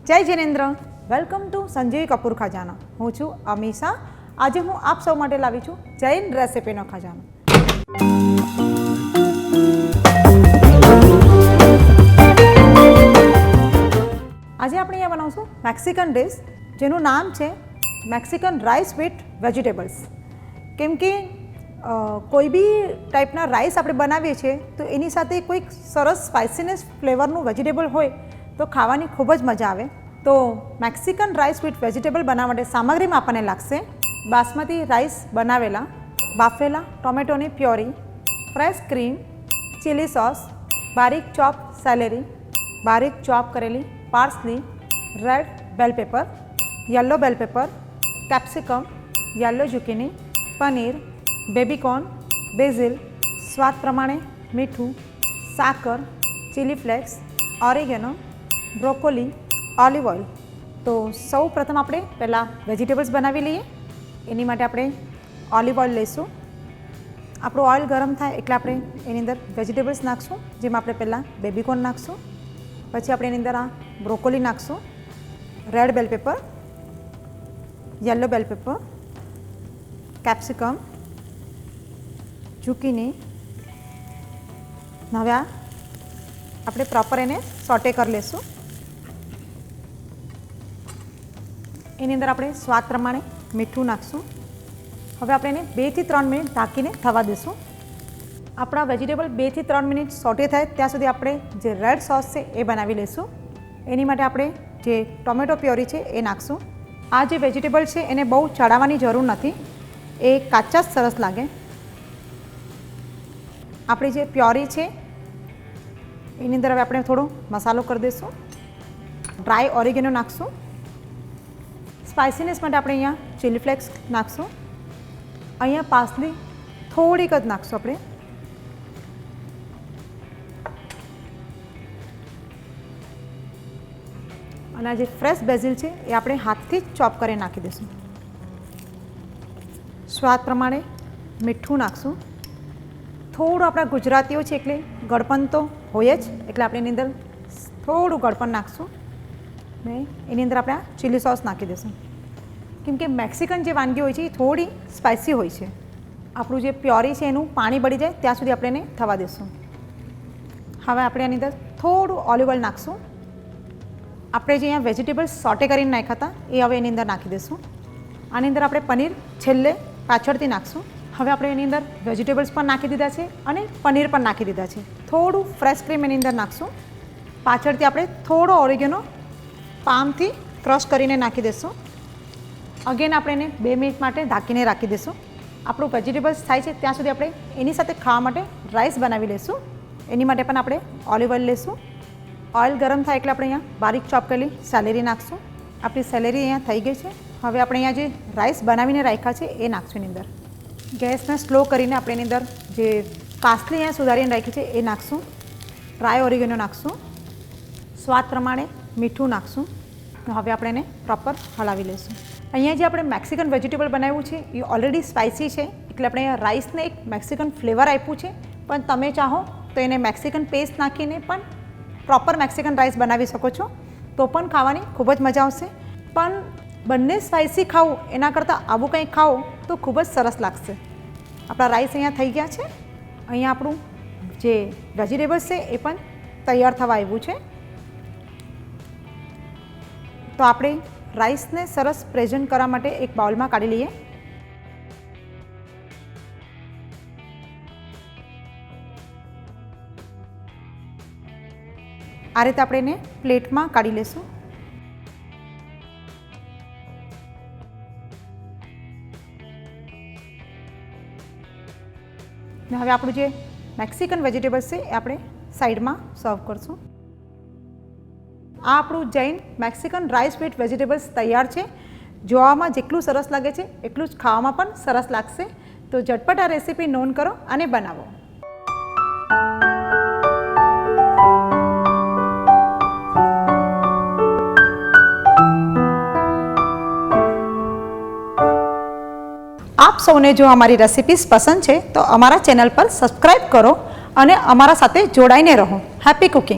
જય Jinendra, welcome to Sanjay કપૂર ખજાના. હું છું અમીષા. આજે હું આપ સૌ માટે લાવી છું જૈન રેસિપીનો ખજાનો. આજે આપણે અહીંયા બનાવશું મેક્સિકન ડિશ જેનું નામ છે મેક્સિકન રાઈસ વિથ વેજીટેબલ્સ. કેમ કે કોઈ બી ટાઈપના રાઈસ આપણે બનાવીએ છીએ તો એની સાથે કોઈક સરસ સ્પાઇસીનેસ ફ્લેવરનું વેજીટેબલ હોય તો ખાવાની ખૂબ જ મજા આવે. તો મેક્સિકન રાઈસ વિથ વેજીટેબલ બનાવવા માટે સામગ્રીમાં આપણને લાગશે બાસમતી રાઈસ બનાવેલા, બાફેલા ટોમેટોની puree, fresh cream, chilli sauce, બારીક ચોપ સેલેરી, બારીક ચોપ કરેલી parsley, red bell pepper, yellow bell pepper, capsicum, yellow zucchini, paneer, baby corn, basil, સ્વાદ પ્રમાણે મીઠું, સાકર, chilli flakes, oregano, broccoli, olive oil. તો સૌ પ્રથમ આપણે પહેલાં વેજીટેબલ્સ બનાવી લઈએ. એની માટે આપણે ઓલિવ ઓઇલ લઈશું. આપણું ઓઇલ ગરમ થાય એટલે આપણે એની અંદર વેજીટેબલ્સ નાખશું. જેમાં આપણે પહેલાં બેબીકોર્ન નાખશું, પછી આપણે એની અંદર આ બ્રોકોલી નાખશું, red bell pepper, yellow bell pepper, capsicum, ઝુકીની. હવે આપણે પ્રોપર એને સોટે કરી લઈશું. એની અંદર આપણે સ્વાદ પ્રમાણે મીઠું નાખશું. હવે આપણે એને 2 થી 3 મિનિટ ઢાંકીને થવા દઈશું. આપણા વેજીટેબલ 2 થી 3 મિનિટ સોટે થાય ત્યાં સુધી આપણે જે રેડ સોસ છે એ બનાવી લઈશું. એની માટે આપણે જે ટોમેટો પ્યોરી છે એ નાખશું. આ જે વેજીટેબલ છે એને બહુ ચડાવવાની જરૂર નથી, એ કાચા જ સરસ લાગે. આપણી જે પ્યોરી છે એની અંદર હવે આપણે થોડો મસાલો કરી દઈશું. ડ્રાય ઓરેગેનો નાખશું. સ્પાઇસીનેસ માટે આપણે અહીંયા ચીલી ફ્લેક્સ નાખશું. અહીંયા પાર્સલી થોડીક જ નાખશું આપણે. અને આ જે ફ્રેશ બેઝિલ છે એ આપણે હાથથી જ ચોપ કરી નાખી દઈશું. સ્વાદ પ્રમાણે મીઠું નાખશું. થોડું આપણા ગુજરાતીઓ છે એટલે ગળપણ તો હોય જ, એટલે આપણે એની અંદર થોડું ગળપણ નાખશું ને એની અંદર આપણે આ ચીલી સોસ નાખી દઈશું. કેમ કે મેક્સિકન જે વાનગી હોય છે એ થોડી સ્પાઇસી હોય છે. આપણું જે પ્યોરી છે એનું પાણી બળી જાય ત્યાં સુધી આપણે એને થવા દઈશું. હવે આપણે આની અંદર થોડું ઓલિવ ઓઇલ નાખશું. આપણે જે અહીંયા વેજીટેબલ્સ સોટે કરીને નાખ્યા હતા એ હવે એની અંદર નાખી દઈશું. આની અંદર આપણે પનીર છેલ્લે પાછળથી નાખશું. હવે આપણે એની અંદર વેજીટેબલ્સ પણ નાખી દીધા છે અને પનીર પણ નાખી દીધા છે. થોડું ફ્રેશ ક્રીમ એની અંદર નાખશું. પાછળથી આપણે થોડો ઓરેગેનો પામથી ક્રશ કરીને નાખી દઈશું. અગેન આપણે એને 2 મિનિટ માટે ઢાંકીને રાખી દઈશું. આપણું વેજીટેબલ્સ થાય છે ત્યાં સુધી આપણે એની સાથે ખાવા માટે રાઈસ બનાવી લઈશું. એની માટે પણ આપણે ઓલિવ ઓઇલ લઈશું. ઓઇલ ગરમ થાય એટલે આપણે અહીંયા બારીક ચોપ કરેલી સેલેરી નાખશું. આપણી સેલેરી અહીંયા થઈ ગઈ છે. હવે આપણે અહીંયા જે રાઈસ બનાવીને રાખ્યા છે એ નાખશું એની અંદર. ગેસને સ્લો કરીને આપણે એની અંદર જે પાર્સલી અહીંયા સુધારીને રાખી છે એ નાખશું. ડ્રાય ઓરેગેનો નાખશું. સ્વાદ પ્રમાણે મીઠું નાખશું. હવે આપણે એને પ્રોપર હલાવી લઈશું. અહીંયા જે આપણે મેક્સિકન વેજીટેબલ બનાવ્યું છે એ ઓલરેડી સ્પાઇસી છે એટલે આપણે અહીંયા રાઈસને એક મેક્સિકન ફ્લેવર આપ્યું છે. પણ તમે ચાહો તો એને મેક્સિકન પેસ્ટ નાખીને પણ પ્રોપર મેક્સિકન રાઈસ બનાવી શકો છો, તો પણ ખાવાની ખૂબ જ મજા આવશે. પણ બંને સ્પાઇસી ખાવું એના કરતાં આવું કંઈક ખાઓ તો ખૂબ જ સરસ લાગશે. આપણા રાઈસ અહીંયા થઈ ગયા છે. અહીંયા આપણું જે વેજીટેબલ્સ છે એ પણ તૈયાર થવા આવ્યું છે. તો આપણે રાઈસને સરસ પ્રેઝન્ટ કરવા માટે એક બાઉલમાં કાઢી લઈએ. આ રીતે આપણે એને પ્લેટમાં કાઢી લઈશું. હવે આપણું જે મેક્સિકન વેજીટેબલ્સ છે એ આપણે સાઈડમાં સર્વ કરશું. આ આપણું Jain Mexican rice with vegetables તૈયાર છે. જોવામાં જેટલું સરસ લાગે છે એટલું જ ખાવામાં પણ સરસ લાગશે. તો ઝટપટ આ રેસીપી નોંધ કરો અને બનાવો. આપ સૌને જો અમારી રેસિપીઝ પસંદ છે તો અમારા ચેનલ પર સબસ્ક્રાઈબ કરો અને અમારા સાથે જોડાઈને રહો. Happy cooking.